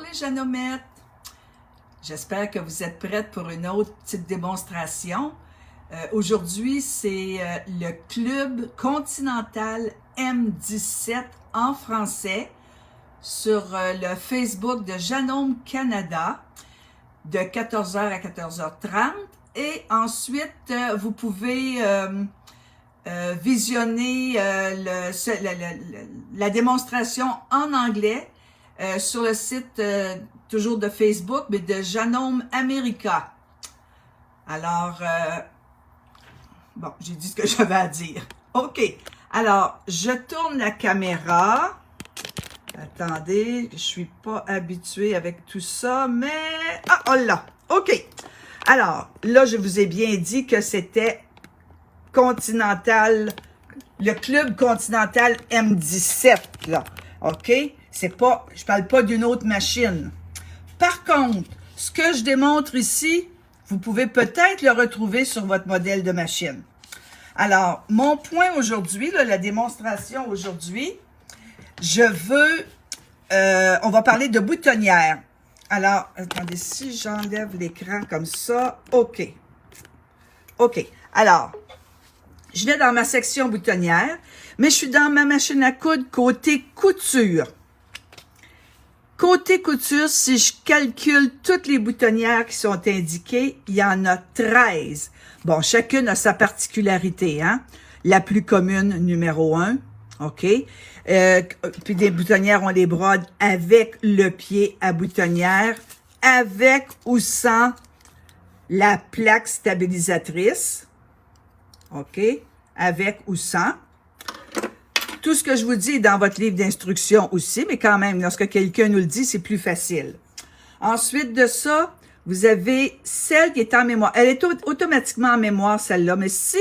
les Janomettes! J'espère que vous êtes prêtes pour une autre petite démonstration. Aujourd'hui, c'est le Club Continental M17 en français sur le Facebook de Janome Canada de 14h à 14h30. Et ensuite, vous pouvez visionner la démonstration en anglais sur le site toujours de Facebook, mais de Janome America. Alors, bon, j'ai dit ce que j'avais à dire. OK. Alors, je tourne la caméra. Attendez, je suis pas habituée avec tout ça, mais... Ah, oh là! OK. Alors, là, je vous ai bien dit que c'était Continental, le Club Continental M17, là. OK? C'est pas, je parle pas d'une autre machine. Par contre, ce que je démontre ici, vous pouvez peut-être le retrouver sur votre modèle de machine. Alors, mon point aujourd'hui, la démonstration aujourd'hui, je veux, on va parler de boutonnière. Alors, attendez, si j'enlève l'écran comme ça, OK. OK. Alors, je vais dans ma section boutonnière, mais je suis dans ma machine à coudre côté couture. Côté couture, si je calcule toutes les boutonnières qui sont indiquées, il y en a 13. Bon, chacune a sa particularité, hein. La plus commune, numéro 1, OK. Puis des boutonnières, on les brode avec le pied à boutonnière, avec ou sans la plaque stabilisatrice, OK, avec ou sans. Tout ce que je vous dis est dans votre livre d'instruction aussi, mais quand même, lorsque quelqu'un nous le dit, c'est plus facile. Ensuite de ça, vous avez celle qui est en mémoire. Elle est automatiquement en mémoire, celle-là, mais si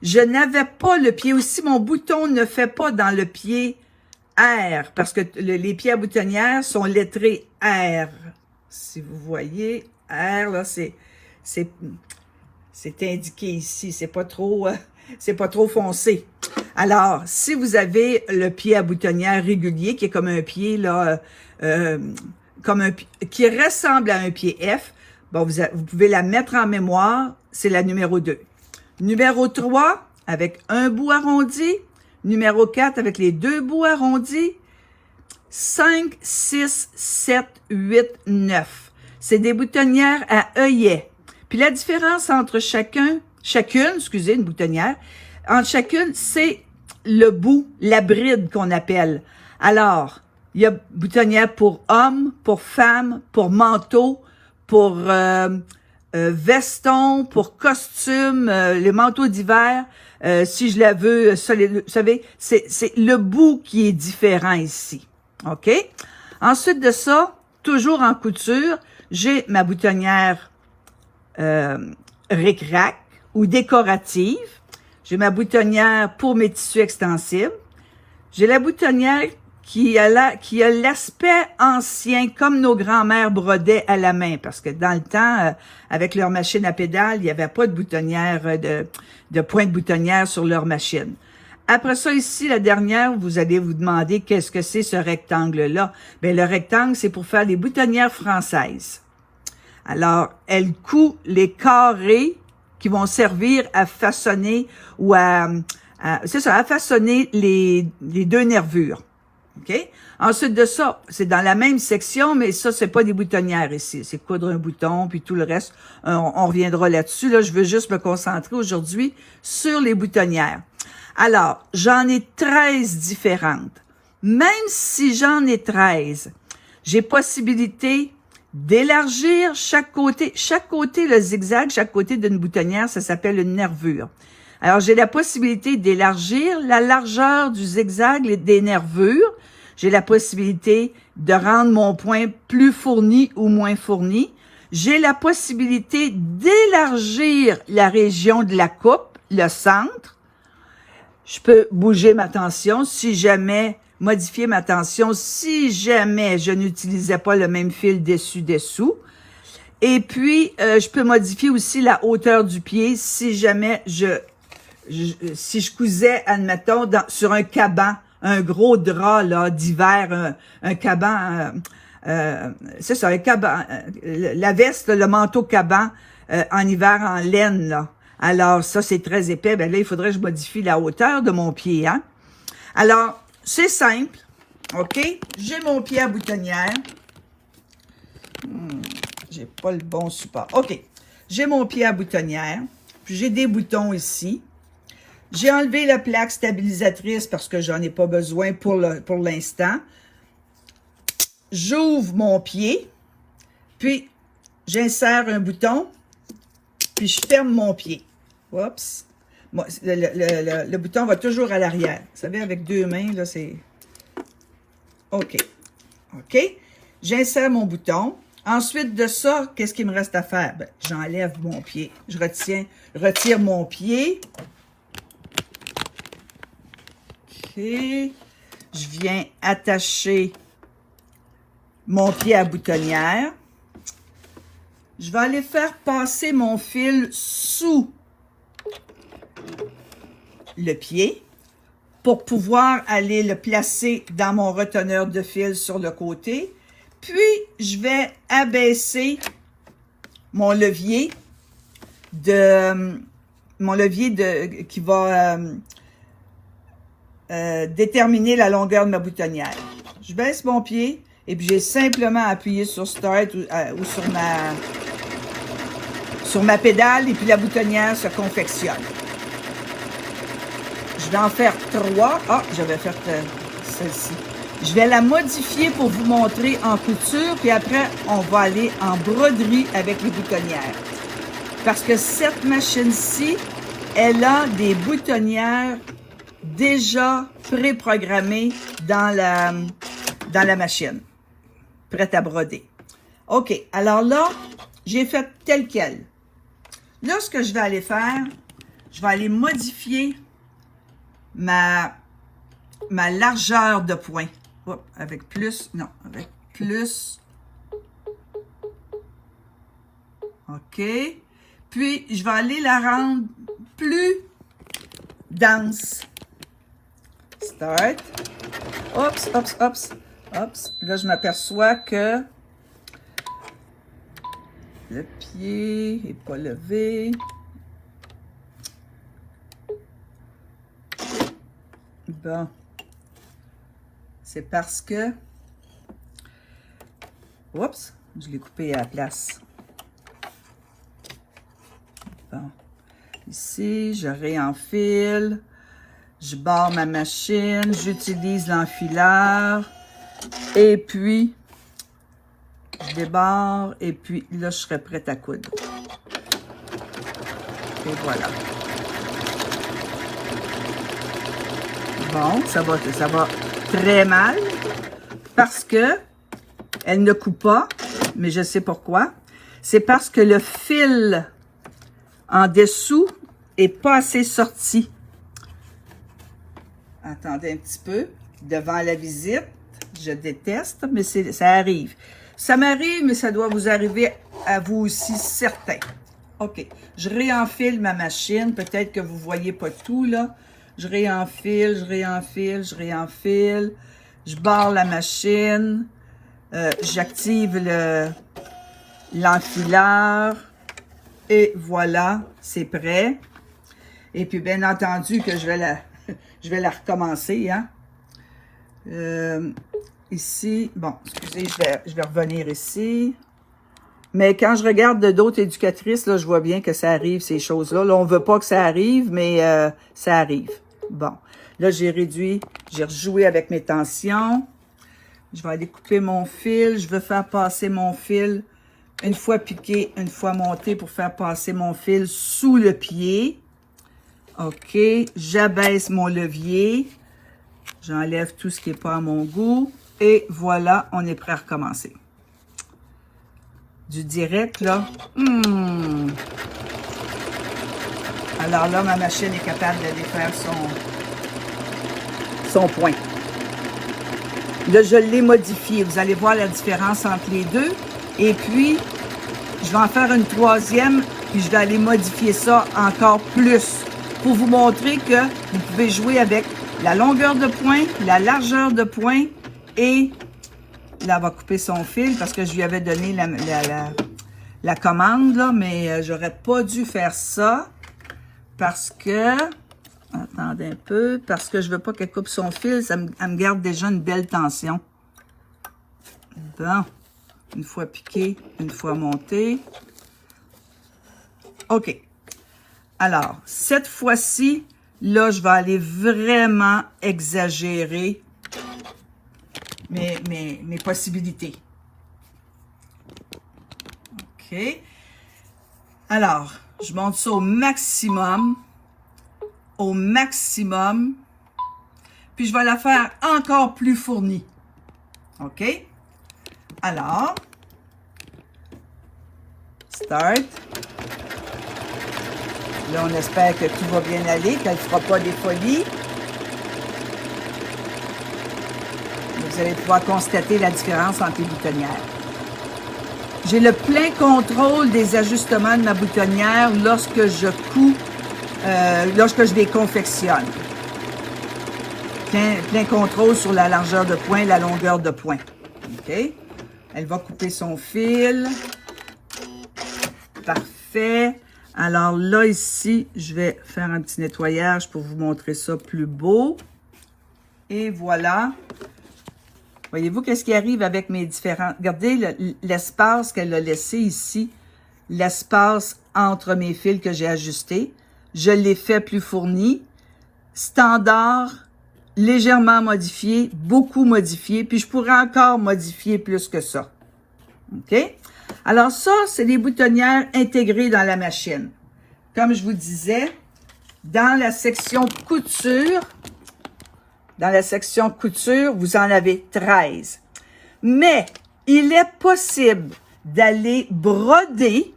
je n'avais pas le pied, ou si mon bouton ne fait pas dans le pied R, parce que les pieds à boutonnière sont lettrés R. Si vous voyez, R, là, c'est indiqué ici, c'est pas trop foncé. Alors, si vous avez le pied à boutonnière régulier, qui est comme un pied, là, qui ressemble à un pied F, bon, vous pouvez la mettre en mémoire, c'est la numéro 2. Numéro 3, avec un bout arrondi. Numéro 4, avec les deux bouts arrondis. 5, 6, 7, 8, 9. C'est des boutonnières à œillet. Puis la différence entre chacune, une boutonnière, entre chacune, c'est le bout, la bride qu'on appelle. Alors, il y a boutonnière pour homme, pour femme, pour manteau, pour veston, pour costume, les manteaux d'hiver. Si je la veux solide, vous savez, c'est le bout qui est différent ici. OK? Ensuite de ça, toujours en couture, j'ai ma boutonnière ric-rac ou décorative. J'ai ma boutonnière pour mes tissus extensibles. J'ai la boutonnière qui a l'aspect ancien, comme nos grands-mères brodaient à la main, parce que dans le temps, avec leur machine à pédale, il n'y avait pas de boutonnière, de point de boutonnière sur leur machine. Après ça, ici, la dernière, vous allez vous demander qu'est-ce que c'est ce rectangle-là. Bien, le rectangle, c'est pour faire les boutonnières françaises. Alors, elle coud les carrés qui vont servir à façonner ou à façonner les deux nervures. OK? Ensuite de ça, c'est dans la même section, mais ça, c'est pas des boutonnières ici. C'est coudre un bouton, puis tout le reste, on reviendra là-dessus. Là, je veux juste me concentrer aujourd'hui sur les boutonnières. Alors, j'en ai 13 différentes. Même si j'en ai 13, j'ai possibilité d'élargir chaque côté. Chaque côté, le zigzag, chaque côté d'une boutonnière, ça s'appelle une nervure. Alors, j'ai la possibilité d'élargir la largeur du zigzag et des nervures. J'ai la possibilité de rendre mon point plus fourni ou moins fourni. J'ai la possibilité d'élargir la région de la coupe, le centre. Je peux bouger ma tension si jamais, modifier ma tension si jamais je n'utilisais pas le même fil dessus-dessous. Et puis, je peux modifier aussi la hauteur du pied si jamais si je cousais, admettons, sur un caban, un gros drap là d'hiver, un caban c'est ça, la veste, le manteau caban en hiver en laine, là. Alors, ça, c'est très épais. Ben là, il faudrait que je modifie la hauteur de mon pied, hein. Alors, c'est simple, OK? J'ai mon pied à boutonnière. J'ai pas le bon support. OK. J'ai mon pied à boutonnière. Puis, j'ai des boutons ici. J'ai enlevé la plaque stabilisatrice parce que j'en ai pas besoin pour l'instant. J'ouvre mon pied. Puis, j'insère un bouton. Puis, je ferme mon pied. Oups. Bon, le bouton va toujours à l'arrière. Vous savez, avec deux mains, là, c'est... OK. OK. J'insère mon bouton. Ensuite de ça, qu'est-ce qu'il me reste à faire? Ben, j'enlève mon pied. Je retire mon pied. OK. Je viens attacher mon pied à boutonnière. Je vais aller faire passer mon fil sous le pied pour pouvoir aller le placer dans mon reteneur de fil sur le côté. Puis, je vais abaisser mon levier qui va déterminer la longueur de ma boutonnière. Je baisse mon pied et puis j'ai simplement appuyé sur Start ou sur ma pédale et puis la boutonnière se confectionne. Je vais en faire 3. Ah, j'avais fait celle-ci. Je vais la modifier pour vous montrer en couture, puis après, on va aller en broderie avec les boutonnières. Parce que cette machine-ci, elle a des boutonnières déjà préprogrammées dans la machine, prête à broder. OK, alors là, j'ai fait tel quel. Là, ce que je vais aller faire, je vais aller modifier ma largeur de point. Oups, avec plus. OK. Puis, je vais aller la rendre plus dense. Start. Oups. Là, je m'aperçois que le pied n'est pas levé. Bon. C'est parce que... Oups, je l'ai coupé à la place. Bon. Ici, je réenfile. Je barre ma machine. J'utilise l'enfileur. Et puis, je débarre. Et puis, là, je serai prête à coudre. Et voilà. Bon, ça va très mal parce que elle ne coupe pas, mais je sais pourquoi. C'est parce que le fil en dessous est pas assez sorti. Attendez un petit peu. Devant la visite, je déteste, mais ça arrive. Ça m'arrive, mais ça doit vous arriver à vous aussi, certain. OK. Je réenfile ma machine. Peut-être que vous voyez pas tout, là. Je réenfile. Je barre la machine. J'active l'enfileur. Et voilà, c'est prêt. Et puis, bien entendu que je vais la recommencer, hein. Ici, bon, excusez, je vais revenir ici. Mais quand je regarde d'autres éducatrices, là, je vois bien que ça arrive, ces choses-là. Là, on veut pas que ça arrive, mais ça arrive. Bon, là, j'ai rejoué avec mes tensions. Je vais aller couper mon fil. Je veux faire passer mon fil une fois piqué, une fois monté pour faire passer mon fil sous le pied. OK, j'abaisse mon levier. J'enlève tout ce qui n'est pas à mon goût. Et voilà, on est prêt à recommencer. Du direct, là. Alors là, ma machine est capable de défaire son point. Là, je l'ai modifié. Vous allez voir la différence entre les deux. Et puis, je vais en faire une troisième, puis je vais aller modifier ça encore plus pour vous montrer que vous pouvez jouer avec la longueur de point, la largeur de point et Là, elle va couper son fil parce que je lui avais donné la commande, là, mais j'aurais pas dû faire ça parce que... Attendez un peu, parce que je veux pas qu'elle coupe son fil, elle me garde déjà une belle tension. Bon, une fois piqué, une fois monté. OK. Alors, cette fois-ci, là, je vais aller vraiment exagérer mes possibilités. OK. Alors, je monte ça au maximum. Puis je vais la faire encore plus fournie. OK? Alors, start. Là, on espère que tout va bien aller, qu'elle ne fera pas des folies. Vous allez pouvoir constater la différence entre les boutonnières. J'ai le plein contrôle des ajustements de ma boutonnière lorsque je couds, lorsque je les confectionne. Plein contrôle sur la largeur de point, la longueur de point. OK? Elle va couper son fil. Parfait. Alors là, ici, je vais faire un petit nettoyage pour vous montrer ça plus beau. Et voilà. Voyez-vous qu'est-ce qui arrive avec mes différents... Regardez l'espace qu'elle a laissé ici. L'espace entre mes fils que j'ai ajustés. Je l'ai fait plus fourni. Standard, légèrement modifié, beaucoup modifié. Puis je pourrais encore modifier plus que ça. OK? Alors ça, c'est les boutonnières intégrées dans la machine. Comme je vous disais, dans la section couture, vous en avez 13. Mais il est possible d'aller broder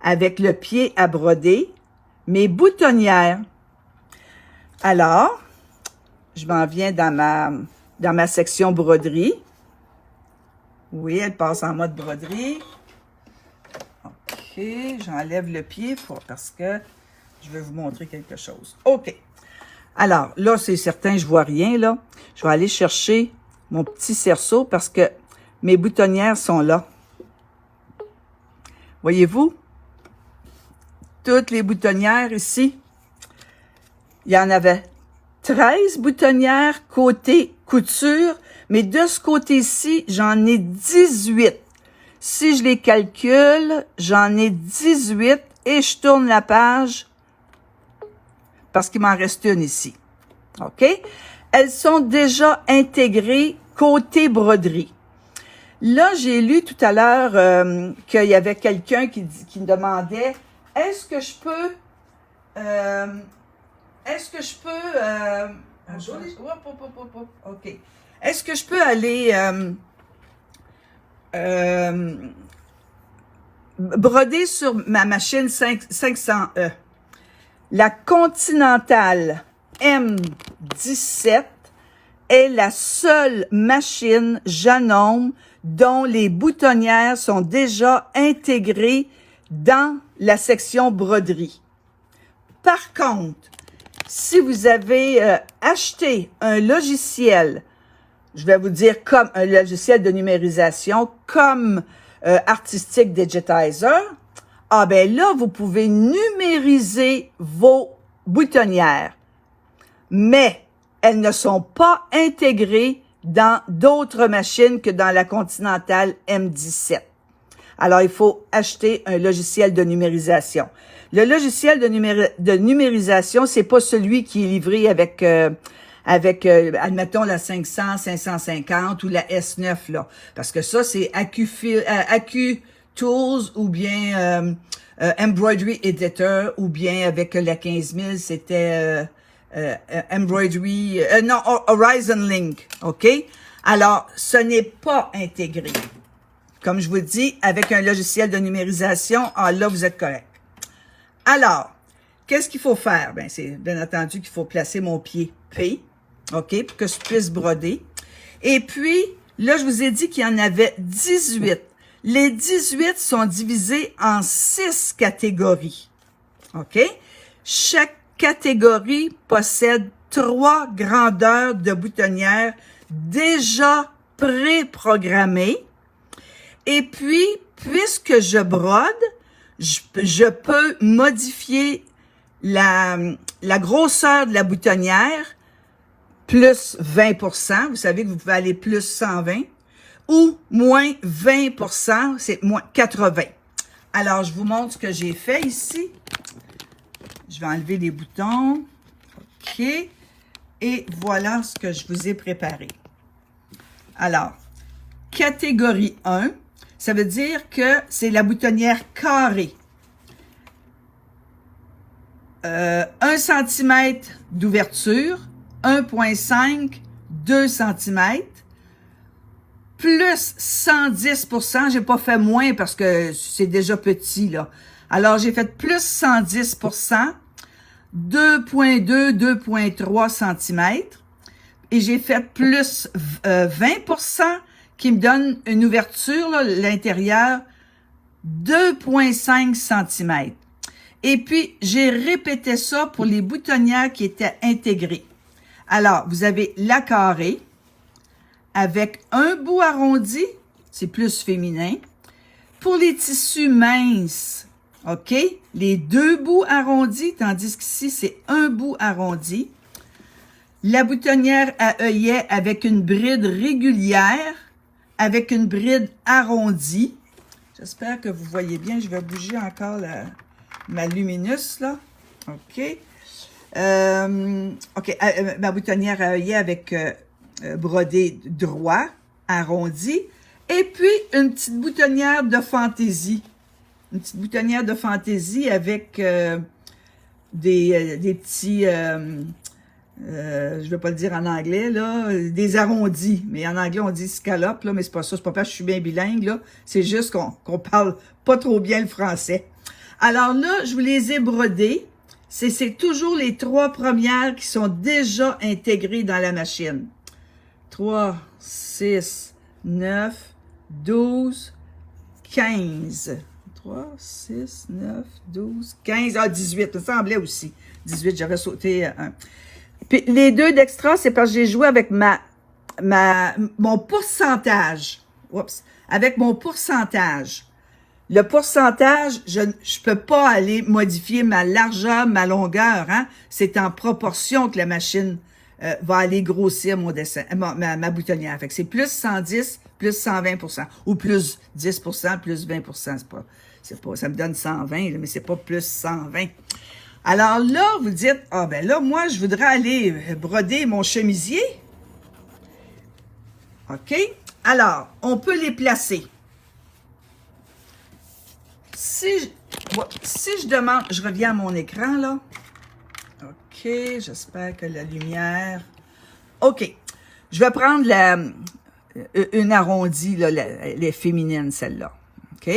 avec le pied à broder mes boutonnières. Alors, je m'en viens dans ma section broderie. Oui, elle passe en mode broderie. OK, j'enlève le pied parce que je vais vous montrer quelque chose. OK. Alors, là, c'est certain, je vois rien, là. Je vais aller chercher mon petit cerceau parce que mes boutonnières sont là. Voyez-vous? Toutes les boutonnières ici. Il y en avait 13 boutonnières côté couture, mais de ce côté-ci, j'en ai 18. Si je les calcule, j'en ai 18 et je tourne la page parce qu'il m'en reste une ici. OK? Elles sont déjà intégrées côté broderie. Là, j'ai lu tout à l'heure qu'il y avait quelqu'un qui me demandait « Est-ce que je peux... OK. Est-ce que je peux aller broder sur ma machine 500E? La Continental M17 est la seule machine Janome dont les boutonnières sont déjà intégrées dans la section broderie. Par contre, si vous avez acheté un logiciel, je vais vous dire comme un logiciel de numérisation, comme Artistic Digitizer, ah ben là, vous pouvez numériser vos boutonnières. Mais elles ne sont pas intégrées dans d'autres machines que dans la Continental M17. Alors, il faut acheter un logiciel de numérisation. Le logiciel de numérisation, c'est pas celui qui est livré avec, admettons, la 500, 550 ou la S9, là. Parce que ça, c'est Accu Tools ou bien Embroidery Editor ou bien avec la 15000, c'était Horizon Link, OK? Alors, ce n'est pas intégré. Comme je vous dis, avec un logiciel de numérisation, là, vous êtes correct. Alors, qu'est-ce qu'il faut faire? Ben, c'est bien entendu qu'il faut placer mon pied P, OK, pour que je puisse broder. Et puis, là, je vous ai dit qu'il y en avait 18. Les 18 sont divisés en 6 catégories, OK? Chaque catégorie possède 3 grandeurs de boutonnières déjà préprogrammé. Et puis, puisque je brode, je peux modifier la grosseur de la boutonnière, plus 20%, vous savez que vous pouvez aller plus 120, ou moins 20%, c'est moins 80. Alors, je vous montre ce que j'ai fait ici. Je vais enlever les boutons. OK. Et voilà ce que je vous ai préparé. Alors, catégorie 1, ça veut dire que c'est la boutonnière carrée. 1 cm d'ouverture, 1,5, 2 cm, plus 110%, j'ai pas fait moins parce que c'est déjà petit, là. Alors, j'ai fait plus 110%, 2,2, 2,3 cm, et j'ai fait plus 20%, qui me donne une ouverture, là, l'intérieur, 2,5 cm. Et puis, j'ai répété ça pour les boutonnières qui étaient intégrées. Alors, vous avez la carrée avec un bout arrondi, c'est plus féminin. Pour les tissus minces, OK, les 2 bouts arrondis, tandis qu'ici, c'est un bout arrondi. La boutonnière à œillet avec une bride régulière, avec une bride arrondie. J'espère que vous voyez bien. Je vais bouger encore ma luminus, là. OK. OK. Ma boutonnière à œillet avec brodé droit, arrondi. Et puis, une petite boutonnière de fantaisie. Une petite boutonnière de fantaisie avec des petits... je vais pas le dire en anglais, là, des arrondis. Mais en anglais, on dit scallope, là, mais c'est pas ça. C'est pas parce que je suis bien bilingue, là. C'est juste qu'on parle pas trop bien le français. Alors là, je vous les ai brodés. C'est toujours les 3 premières qui sont déjà intégrées dans la machine. 3, 6, 9, 12, 15. 3, 6, 9, 12, 15. Ah, 18. Ça me semblait aussi. 18, j'avais sauté un. Puis les 2 d'extra, c'est parce que j'ai joué avec mon pourcentage. Oups. Avec mon pourcentage. Le pourcentage, je peux pas aller modifier ma largeur, ma longueur. Hein? C'est en proportion que la machine va aller grossir mon dessin, ma boutonnière. Fait que c'est plus 110, plus 120%. Ou plus 10%, plus 20%. C'est pas, ça me donne 120, là, mais c'est pas plus 120. Alors là, vous dites, ah ben là, moi, je voudrais aller broder mon chemisier. OK? Alors, on peut les placer. Si je demande, je reviens à mon écran, là. OK, j'espère que la lumière... OK, je vais prendre une arrondie, là, les féminines, celle-là. OK?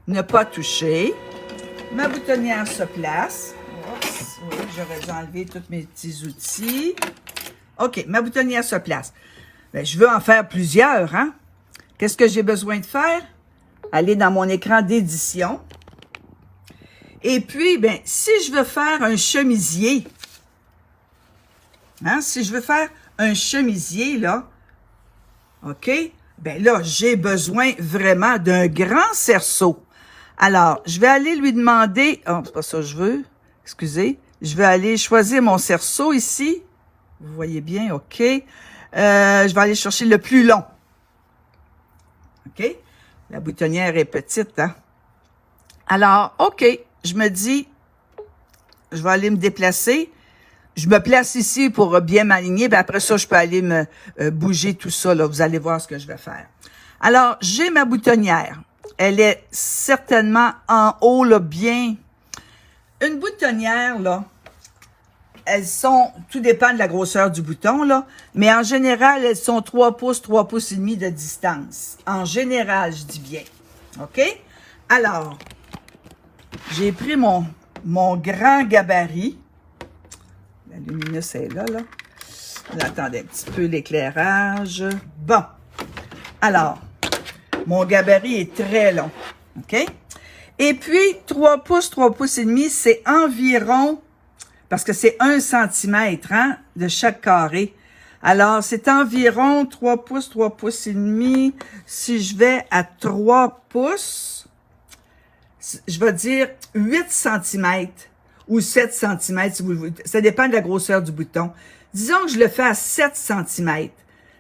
Ne pas toucher. Ma boutonnière se place. Oups, oui, j'aurais dû enlever tous mes petits outils. OK, ma boutonnière se place. Bien, je veux en faire plusieurs, hein? Qu'est-ce que j'ai besoin de faire? Aller dans mon écran d'édition. Et puis, ben, si je veux faire un chemisier, hein, si je veux faire un chemisier, là, OK, ben là, j'ai besoin vraiment d'un grand cerceau. Alors, je vais aller lui demander, oh, c'est pas ça que je veux, excusez, je vais aller choisir mon cerceau ici. Vous voyez bien, OK. Je vais aller chercher le plus long. OK. La boutonnière est petite, hein. Alors, OK, je me dis, je vais aller me déplacer. Je me place ici pour bien m'aligner, puis après ça, je peux aller me bouger tout ça, là. Vous allez voir ce que je vais faire. Alors, j'ai ma boutonnière. Elle est certainement en haut, là, bien. Une boutonnière, là, elles sont, tout dépend de la grosseur du bouton, là, mais en général, elles sont 3 pouces et demi de distance. En général, je dis bien. OK? Alors, j'ai pris mon grand gabarit. La lumineuse est là, là. Attendez un petit peu l'éclairage. Bon. Alors, mon gabarit est très long. OK? Et puis, 3 pouces et demi, c'est environ, parce que c'est 1 cm, hein, de chaque carré. Alors, c'est environ 3 pouces et demi. Si je vais à 3 pouces, je vais dire 8 cm ou 7 cm, si vous voulez. Ça dépend de la grosseur du bouton. Disons que je le fais à 7 cm.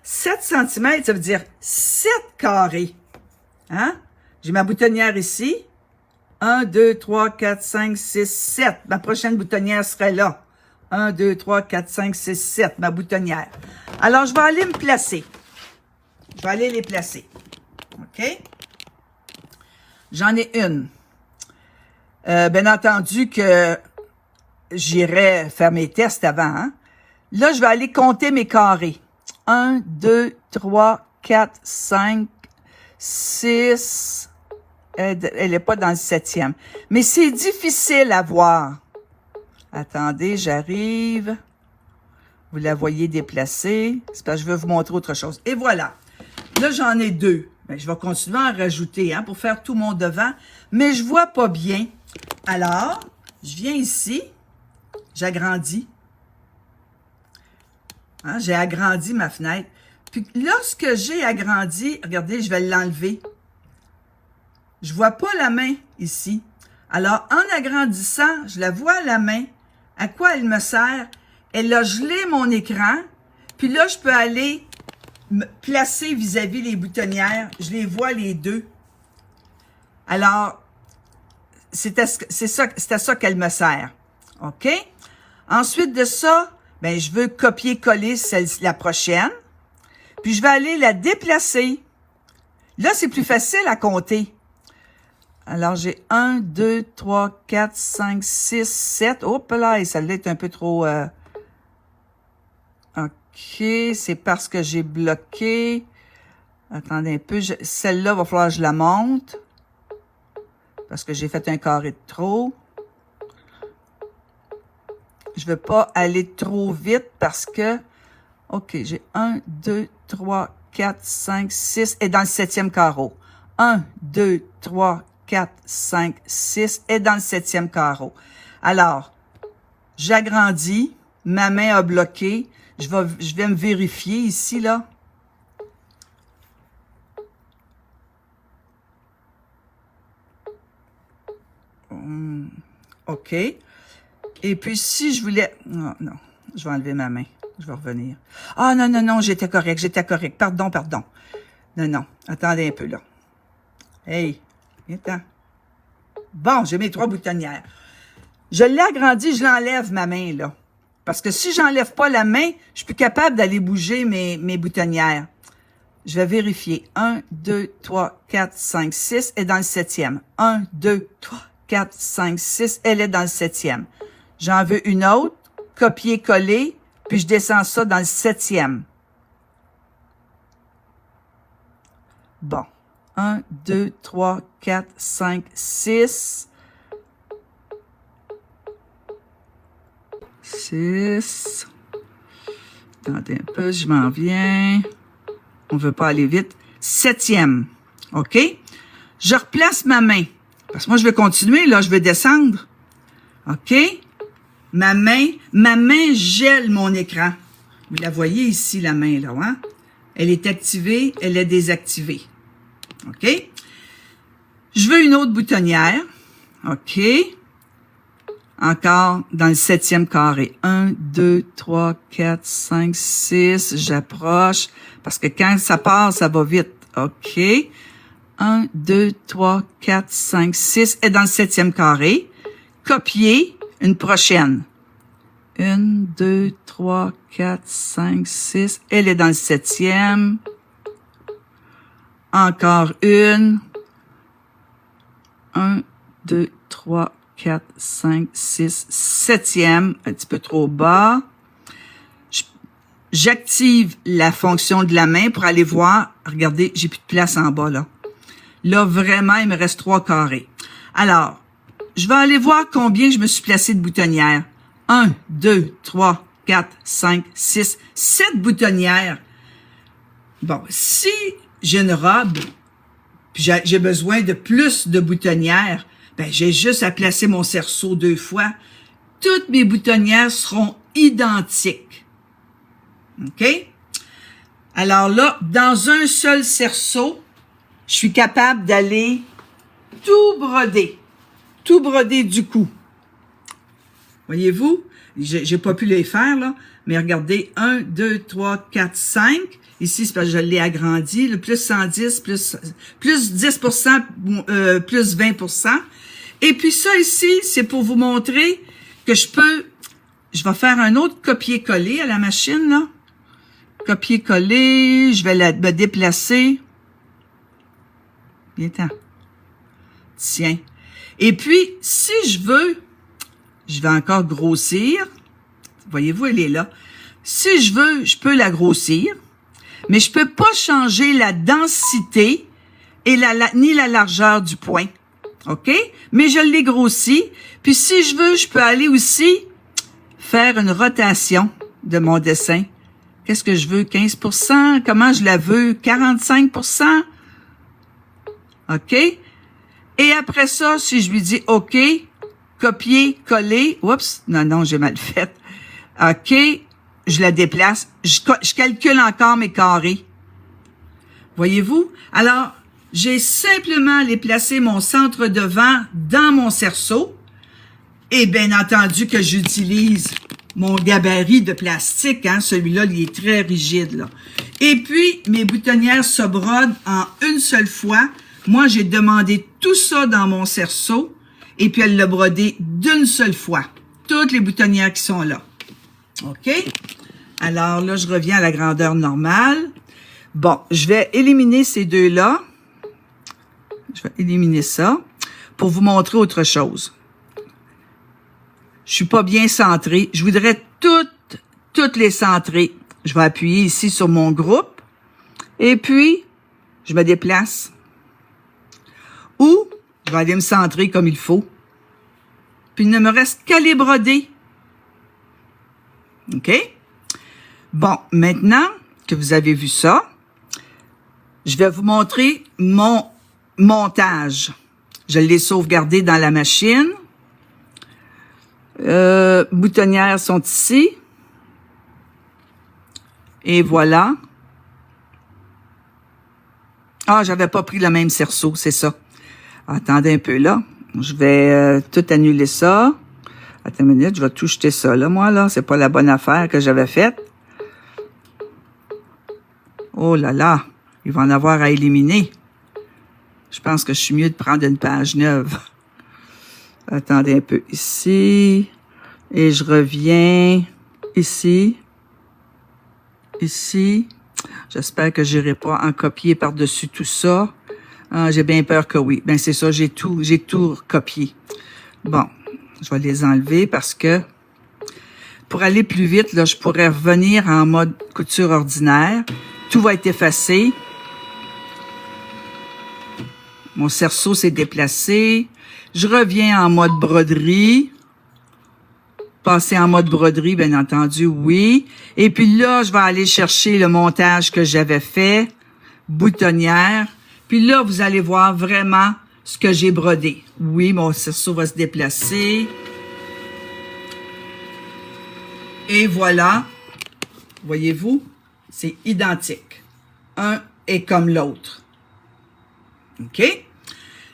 7 cm, ça veut dire 7 carrés. Hein? J'ai ma boutonnière ici. 1, 2, 3, 4, 5, 6, 7. Ma prochaine boutonnière serait là. 1, 2, 3, 4, 5, 6, 7, ma boutonnière. Alors, je vais aller me placer. Je vais aller les placer. OK? J'en ai une. Bien entendu que j'irai faire mes tests avant. Hein? Là, je vais aller compter mes carrés. 1, 2, 3, 4, 5, 6. Elle n'est pas dans le 7e. Mais c'est difficile à voir. Attendez, j'arrive. Vous la voyez déplacer. C'est parce que je veux vous montrer autre chose. Et voilà. Là, j'en ai 2. Ben, je vais continuer à en rajouter pour faire tout mon devant. Mais je vois pas bien. Alors, je viens ici. J'agrandis. Hein, j'ai agrandi ma fenêtre. Puis, lorsque j'ai agrandi, regardez, je vais l'enlever. Je vois pas la main ici. Alors, en agrandissant, je la vois la main. À quoi elle me sert? Elle a gelé mon écran. Puis là, je peux aller me placer vis-à-vis les boutonnières. Je les vois les deux. Alors, c'est à ça qu'elle me sert. OK? Ensuite de ça, ben, je veux copier-coller la prochaine. Puis, je vais aller la déplacer. Là, c'est plus facile à compter. Alors, j'ai 1, 2, 3, 4, 5, 6, 7. Hop là, celle-là est un peu trop... OK, c'est parce que j'ai bloqué. Attendez un peu. Celle-là, va falloir que je la monte. Parce que j'ai fait un carré de trop. Je veux pas aller trop vite parce que... OK, j'ai 1, 2, 3, 4, 5, 6. Et dans le 7e carreau. 1, 2, 3, 4, 5, 6 est dans le 7e carreau. Alors, j'agrandis, ma main a bloqué, je vais me vérifier ici, là. OK. Et puis, si je voulais... Non, non, je vais enlever ma main, je vais revenir. Ah, non, non, non, j'étais correct, pardon. Non, non, attendez un peu, là. Hey! Viens-t'en. Bon, j'ai mes 3 boutonnières. Je l'ai agrandi, je l'enlève ma main, là. Parce que si j'enlève pas la main, je suis plus capable d'aller bouger mes boutonnières. Je vais vérifier. 1, 2, 3, 4, 5, 6 est dans le 7e. 1, 2, 3, 4, 5, 6, elle est dans le 7e. J'en veux une autre, copier-coller, puis je descends ça dans le 7e. Bon. 1, 2, 3, 4, 5, 6. 6. Attendez un peu, je m'en viens. On veut pas aller vite. 7e. OK? Je replace ma main. Parce que moi, je vais continuer, là, je vais descendre. OK? Ma main gèle mon écran. Vous la voyez ici, la main, là, hein? Elle est activée, elle est désactivée. OK? Je veux une autre boutonnière. OK? Encore dans le 7e carré. 1, 2, 3, 4, 5, 6. J'approche. Parce que quand ça part, ça va vite. OK? 1, 2, 3, 4, 5, 6 est dans le 7e carré. Copier une prochaine. 1, 2, 3, 4, 5, 6. Elle est dans le 7e. Encore une. 1, 2, 3, 4, 5, 6, 7e. Un petit peu trop bas. J'active la fonction de la main pour aller voir. Regardez, j'ai plus de place en bas, là. Là, vraiment, il me reste 3 carrés. Alors, je vais aller voir combien je me suis placé de boutonnières. 1, 2, 3, 4, 5, 6, 7 boutonnières. Bon, si j'ai une robe, puis j'ai besoin de plus de boutonnières, ben j'ai juste à placer mon cerceau 2 fois. Toutes mes boutonnières seront identiques. OK? Alors là, dans un seul cerceau, je suis capable d'aller tout broder du cou. Voyez-vous? J'ai pas pu les faire, là, mais regardez, 1, 2, 3, 4, 5. Ici, c'est parce que je l'ai agrandi, le plus 110, plus 10%, plus 20%. Et puis ça ici, c'est pour vous montrer que je vais faire un autre copier-coller à la machine, là. Copier-coller, je vais me déplacer. Viens-t'en. Tiens. Et puis, si je veux, je vais encore grossir. Voyez-vous, elle est là. Si je veux, je peux la grossir, mais je peux pas changer la densité et ni la largeur du point. OK? Mais je l'ai grossi. Puis si je veux, je peux aller aussi faire une rotation de mon dessin. Qu'est-ce que je veux? 15%? Comment je la veux? 45%? OK? Et après ça, si je lui dis OK, copier, coller, oups, non, j'ai mal fait. OK, je la déplace. Je calcule encore mes carrés. Voyez-vous? Alors, j'ai simplement allé placer mon centre de vent dans mon cerceau. Et bien entendu que j'utilise mon gabarit de plastique, hein, celui-là, il est très rigide, là. Et puis, mes boutonnières se brodent en une seule fois. Moi, j'ai demandé tout ça dans mon cerceau, et puis elle l'a brodé d'une seule fois. Toutes les boutonnières qui sont là. OK? Alors là, je reviens à la grandeur normale. Bon, je vais éliminer ces deux-là. Je vais éliminer ça pour vous montrer autre chose. Je suis pas bien centré. Je voudrais toutes les centrer. Je vais appuyer ici sur mon groupe. Et puis, je me déplace. Ou, je vais aller me centrer comme il faut. Puis, il ne me reste qu'à les broder. OK? Bon, maintenant que vous avez vu ça, je vais vous montrer mon montage. Je l'ai sauvegardé dans la machine. Boutonnières sont ici. Et voilà. Ah, j'avais pas pris le même cerceau, c'est ça. Attendez un peu là. Je vais tout annuler ça. Attends une minute, je vais tout jeter ça là, moi là. C'est pas la bonne affaire que j'avais faite. Oh là là, il va en avoir à éliminer. Je pense que je suis mieux de prendre une page neuve. Attendez un peu ici. Et je reviens ici. Ici. J'espère que j'irai pas en copier par-dessus tout ça. Ah, j'ai bien peur que oui. Ben c'est ça, j'ai tout copié. Bon, je vais les enlever parce que pour aller plus vite, là, je pourrais revenir en mode couture ordinaire. Tout va être effacé. Mon cerceau s'est déplacé. Je reviens en mode broderie. Passer en mode broderie, bien entendu, oui. Et puis là, je vais aller chercher le montage que j'avais fait. Boutonnière. Puis là, vous allez voir vraiment ce que j'ai brodé. Oui, mon cerceau va se déplacer. Et voilà. Voyez-vous? C'est identique. Un est comme l'autre. OK?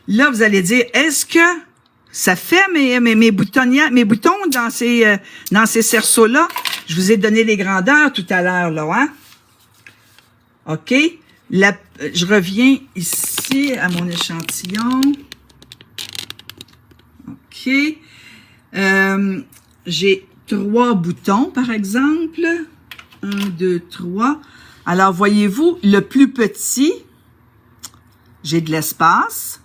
Là, vous allez dire, est-ce que ça fait mes boutonnières, mes boutons dans ces cerceaux-là? Je vous ai donné les grandeurs tout à l'heure, là, hein? OK? Je reviens ici à mon échantillon. OK. J'ai 3 boutons, par exemple. 1, 2, 3. Alors, voyez-vous, le plus petit, j'ai de l'espace,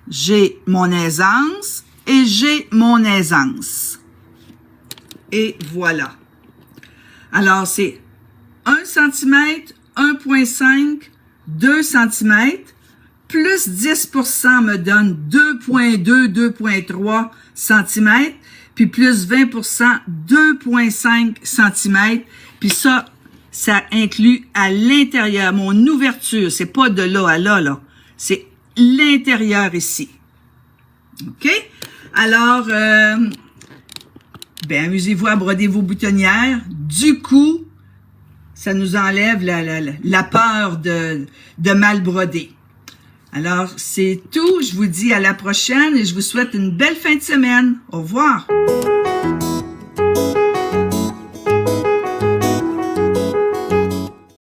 j'ai mon aisance et j'ai mon aisance. Et voilà. Alors, c'est 1 cm, 1,5, 2 cm, plus 10% me donne 2,2, 2,3 cm, puis plus 20%, 2,5 cm, puis ça inclut à l'intérieur, mon ouverture, c'est pas de là à là, là, c'est l'intérieur ici. OK? Alors, ben, amusez-vous à broder vos boutonnières. Du coup, ça nous enlève la peur de mal broder. Alors, c'est tout. Je vous dis à la prochaine et je vous souhaite une belle fin de semaine. Au revoir.